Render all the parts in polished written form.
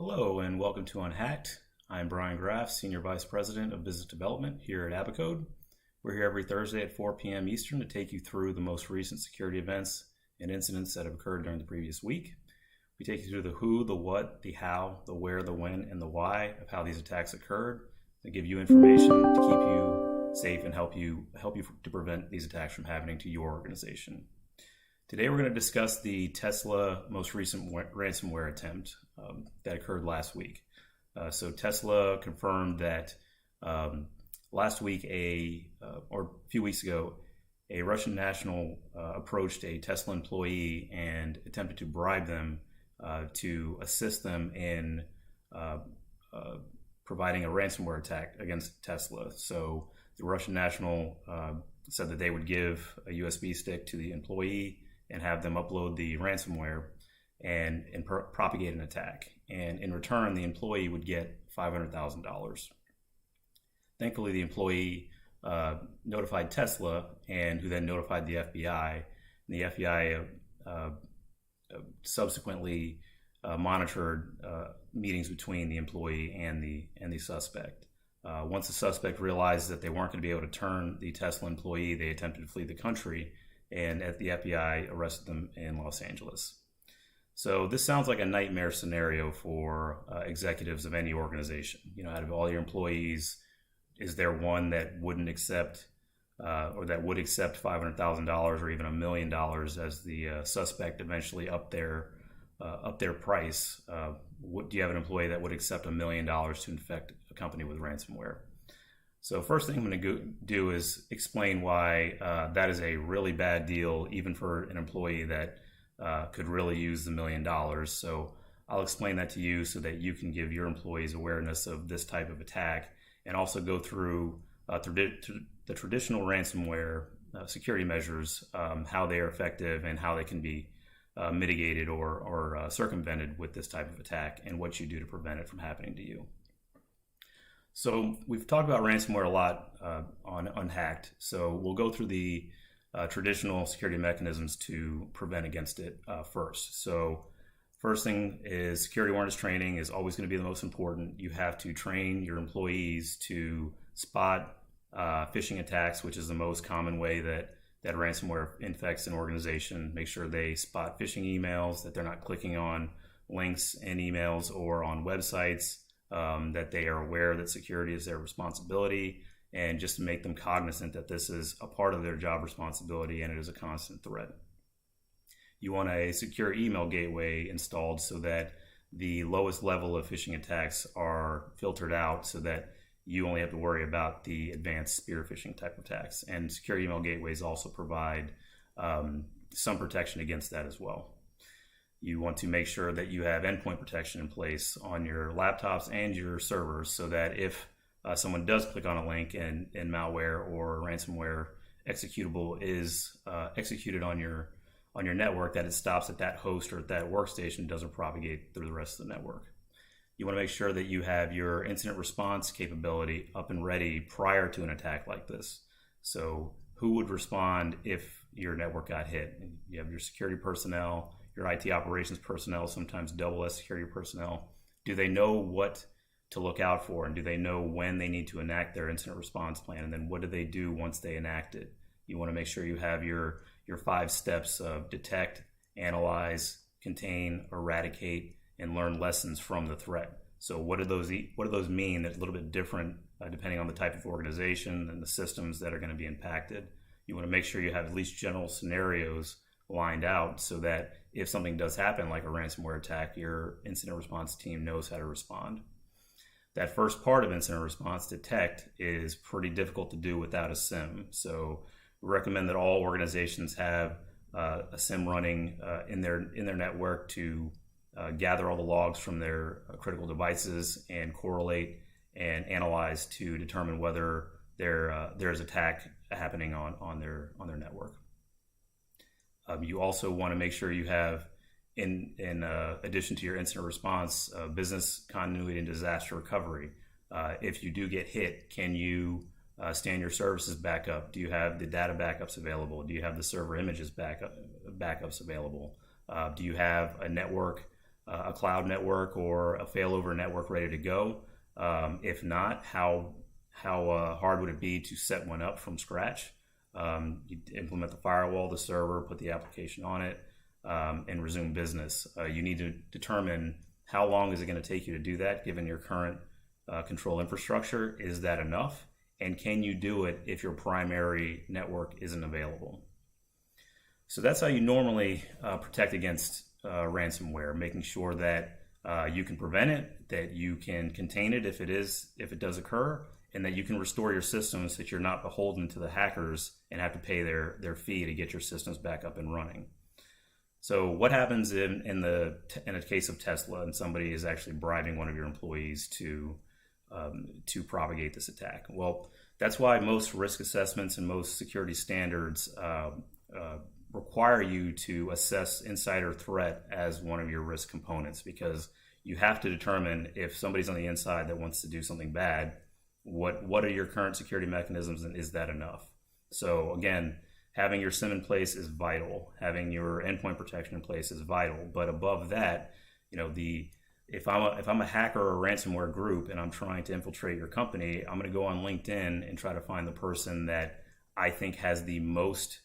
Hello and welcome to Unhacked. I'm Brian Graff, Senior Vice President of Business Development here at Abacode. We're here every Thursday at 4 p.m. Eastern to take you through the most recent security events and incidents that have occurred during the previous week. We take you through the who, the what, the how, the where, the when, and the why of how these attacks occurred to give you information to keep you safe and help you to prevent these attacks from happening to your organization. Today we're going to discuss the Tesla most recent ransomware attempt that occurred last week. So Tesla confirmed that last week, or a few weeks ago, a Russian national approached a Tesla employee and attempted to bribe them to assist them in providing a ransomware attack against Tesla. So the Russian national said that they would give a USB stick to the employee and have them upload the ransomware and propagate an attack. And in return, the employee would get $500,000. Thankfully, the employee notified Tesla, and who then notified the FBI. And the FBI subsequently monitored meetings between the employee and the suspect. Once the suspect realized that they weren't going to be able to turn the Tesla employee, they attempted to flee the country, and the FBI arrested them in Los Angeles. So this sounds like a nightmare scenario for executives of any organization. You know, out of all your employees, is there one that wouldn't accept or that would accept $500,000 or even $1 million as the suspect eventually up their price? Do you have an employee that would accept $1 million to infect a company with ransomware? So first thing I'm going to do is explain why that is a really bad deal, even for an employee that could really use the $1 million. So I'll explain that to you so that you can give your employees awareness of this type of attack, and also go through the traditional ransomware security measures, how they are effective and how they can be mitigated or circumvented with this type of attack, and what you do to prevent it from happening to you. So we've talked about ransomware a lot on Unhacked. So we'll go through the traditional security mechanisms to prevent against it first. So first thing is security awareness training is always going to be the most important. You have to train your employees to spot phishing attacks, which is the most common way that ransomware infects an organization. Make sure they spot phishing emails, that they're not clicking on links in emails or on websites, that they are aware that security is their responsibility, and just to make them cognizant that this is a part of their job responsibility and it is a constant threat. You want a secure email gateway installed so that the lowest level of phishing attacks are filtered out, so that you only have to worry about the advanced spear phishing type attacks. And secure email gateways also provide some protection against that as well. You want to make sure that you have endpoint protection in place on your laptops and your servers, so that if someone does click on a link and malware or ransomware executable is executed on your network, that it stops at that host or at that workstation, doesn't propagate through the rest of the network. You want to make sure that you have your incident response capability up and ready prior to an attack like this. So who would respond if your network got hit? You have your security personnel, your IT operations personnel, sometimes double as security personnel. Do they know what to look out for, and do they know when they need to enact their incident response plan? And then what do they do once they enact it? You want to make sure you have your 5 steps of detect, analyze, contain, eradicate, and learn lessons from the threat. So what do those mean? That's a little bit different depending on the type of organization and the systems that are going to be impacted. You want to make sure you have at least general scenarios lined out, so that if something does happen, like a ransomware attack, your incident response team knows how to respond. That first part of incident response, detect, is pretty difficult to do without a SIM. So we recommend that all organizations have a SIM running in their network to gather all the logs from their critical devices and correlate and analyze to determine whether there's attack happening on their network. You also want to make sure you have, in addition to your incident response, business continuity and disaster recovery. If you do get hit, can you stand your services back up? Do you have the data backups available? Do you have the server images backups available? Do you have a network a cloud network or a failover network ready to go? If not, how hard would it be to set one up from scratch? You implement the firewall, the server, put the application on it, and resume business. You need to determine how long is it going to take you to do that, given your current control infrastructure. Is that enough? And can you do it if your primary network isn't available? So that's how you normally protect against ransomware, making sure that you can prevent it, that you can contain it if it does occur, and that you can restore your systems, that you're not beholden to the hackers and have to pay their fee to get your systems back up and running. So what happens in a case of Tesla and somebody is actually bribing one of your employees to propagate this attack? Well, that's why most risk assessments and most security standards require you to assess insider threat as one of your risk components, because you have to determine if somebody's on the inside that wants to do something bad, what are your current security mechanisms, and is that enough? So again, having your SIM in place is vital. Having your endpoint protection in place is vital. But above that, if I'm a hacker or a ransomware group and I'm trying to infiltrate your company, I'm going to go on LinkedIn and try to find the person that I think has the most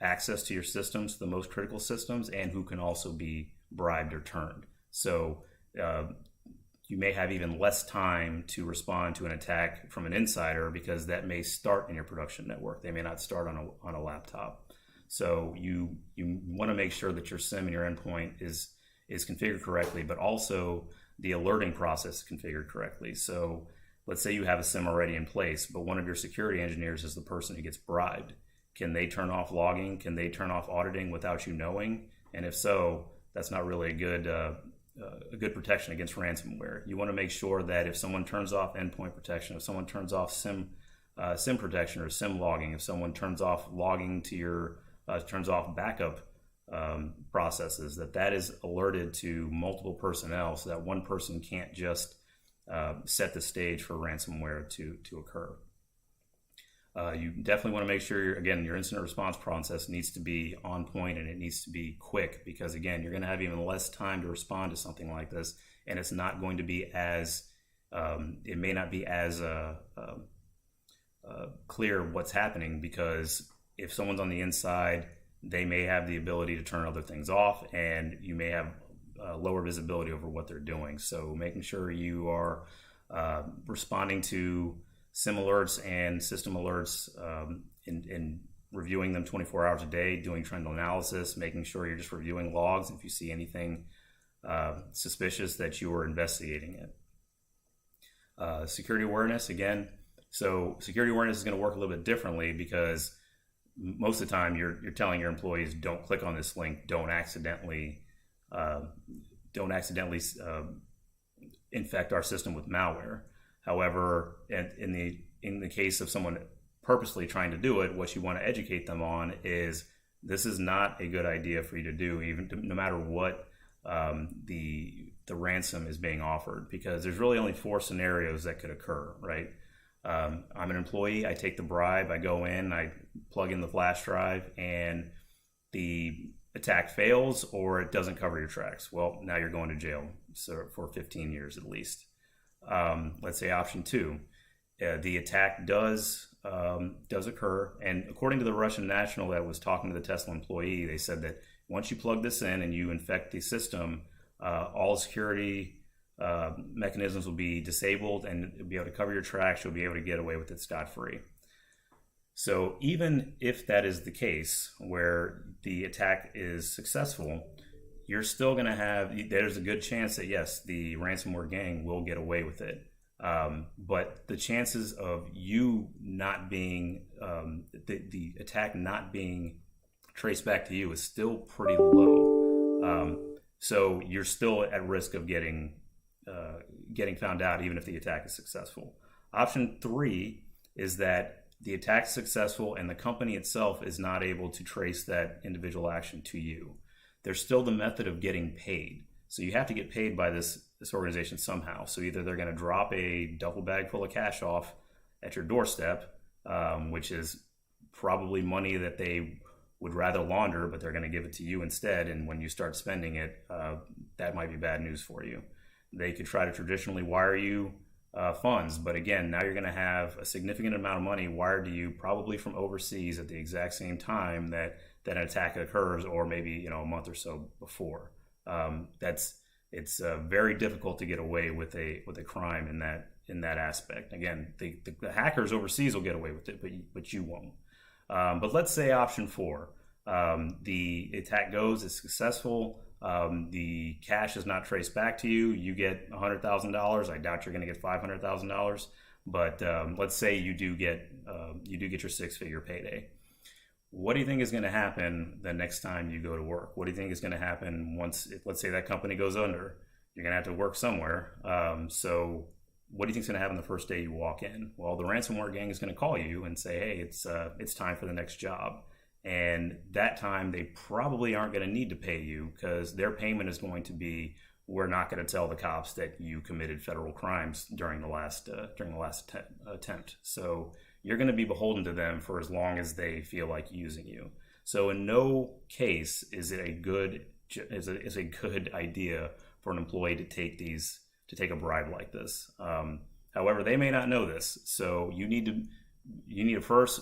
access to your systems, the most critical systems, and who can also be bribed or turned. So you may have even less time to respond to an attack from an insider, because that may start in your production network. They may not start on a laptop. So you want to make sure that your SIM and your endpoint is configured correctly, but also the alerting process is configured correctly. So let's say you have a SIM already in place, but one of your security engineers is the person who gets bribed. Can they turn off logging? Can they turn off auditing without you knowing? And if so, that's not really a good protection against ransomware. You want to make sure that if someone turns off endpoint protection, if someone turns off SIM protection or SIM logging, if someone turns off logging to turns off backup processes, that is alerted to multiple personnel, so that one person can't just set the stage for ransomware to occur. You definitely want to make sure, your incident response process needs to be on point, and it needs to be quick, because again, you're going to have even less time to respond to something like this, and it's not going to be it may not be as clear what's happening, because if someone's on the inside, they may have the ability to turn other things off, and you may have lower visibility over what they're doing. So making sure you are responding to SIM alerts and system alerts, and reviewing them 24 hours a day, doing trend analysis, making sure you're just reviewing logs if you see anything suspicious, that you are investigating it. Security awareness, again. So security awareness is going to work a little bit differently, because most of the time you're telling your employees, don't click on this link, don't accidentally infect our system with malware. However, in the case of someone purposely trying to do it, what you want to educate them on is this is not a good idea for you to do, no matter what the ransom is being offered, because there's really only 4 scenarios that could occur, right? I'm an employee, I take the bribe, I go in, I plug in the flash drive, and the attack fails or it doesn't cover your tracks. Well, now you're going to jail for 15 years at least. Let's say option 2, the attack does occur, and according to the Russian national that was talking to the Tesla employee, they said that once you plug this in and you infect the system, all security mechanisms will be disabled, and you'll be able to cover your tracks. You'll be able to get away with it scot-free. So even if that is the case, where the attack is successful, you're still going to there's a good chance that yes, the ransomware gang will get away with it. But the chances of you not being, the attack not being traced back to you is still pretty low. So you're still at risk of getting found out, even if the attack is successful. Option 3 is that the attack is successful and the company itself is not able to trace that individual action to you. There's still the method of getting paid. So you have to get paid by this organization somehow. So either they're going to drop a duffel bag full of cash off at your doorstep, which is probably money that they would rather launder, but they're going to give it to you instead. And when you start spending it, that might be bad news for you. They could try to traditionally wire you funds, but again, now you're going to have a significant amount of money wired to you, probably from overseas, at the exact same time that an attack occurs, or maybe a month or so before. It's very difficult to get away with a crime in that aspect. Again, the hackers overseas will get away with it, but you won't. But let's say option 4, the attack goes, it's successful. The cash is not traced back to you. You get $100,000. I doubt you're going to get $500,000, but let's say you do get your 6-figure payday. What do you think is going to happen the next time you go to work? What do you think is going to happen once, let's say that company goes under? You're going to have to work somewhere. So what do you think is going to happen the first day you walk in? Well, the ransomware gang is going to call you and say, hey, it's time for the next job. And that time they probably aren't going to need to pay you, because their payment is going to be, we're not going to tell the cops that you committed federal crimes during the last attempt. So you're going to be beholden to them for as long as they feel like using you. So in no case is it a good idea for an employee to take a bribe like this. However, they may not know this, so you need to first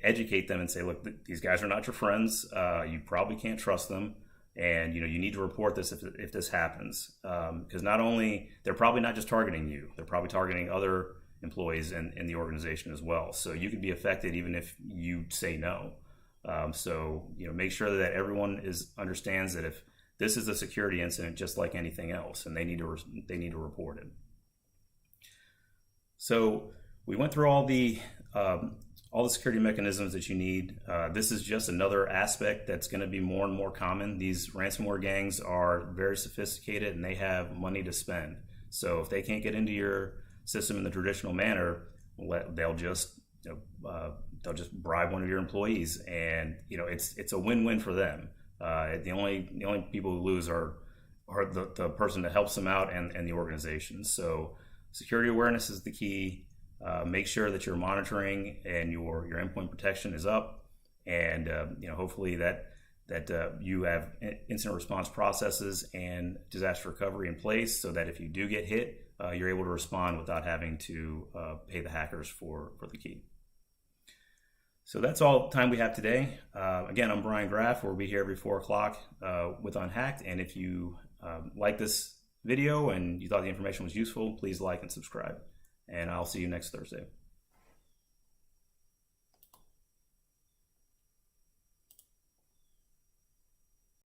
educate them and say, look, these guys are not your friends. You probably can't trust them, and you need to report this if this happens, because not only, they're probably not just targeting you, they're probably targeting other employees in the organization as well. So you could be affected even if you say no. So make sure that everyone understands that if this is a security incident, just like anything else, and they need to report it. So we went through all the security mechanisms that you need. This is just another aspect that's going to be more and more common. These ransomware gangs are very sophisticated and they have money to spend. So if they can't get into your system in the traditional manner, they'll just bribe one of your employees, and it's a win-win for them. The only people who lose are the person that helps them out and the organization. So security awareness is the key. Make sure that you're monitoring and your endpoint protection is up, and hopefully that you have incident response processes and disaster recovery in place, so that if you do get hit, you're able to respond without having to pay the hackers for the key. So that's all the time we have today. Again, I'm Brian Graff. We'll be here every 4 o'clock with Unhacked. And if you like this video and you thought the information was useful, please like and subscribe. And I'll see you next Thursday.